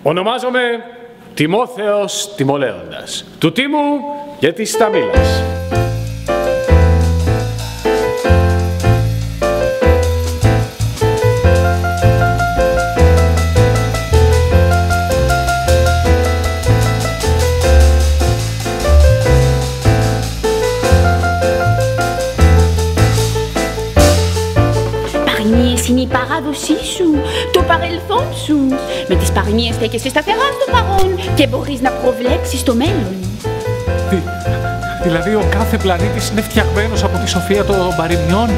Ονομάζομαι Τιμόθεος Τιμολέοντας, του Τίμου και της Σταμίλας. Παροιμίες είναι η παράδοσή σου, το παρελθόν σου. Με τις παροιμίες στέκεσαι σταθερά στο παρόν και μπορείς να προβλέψεις το μέλλον. Δηλαδή ο κάθε πλανήτης είναι φτιαγμένος από τη σοφία των παροιμιών.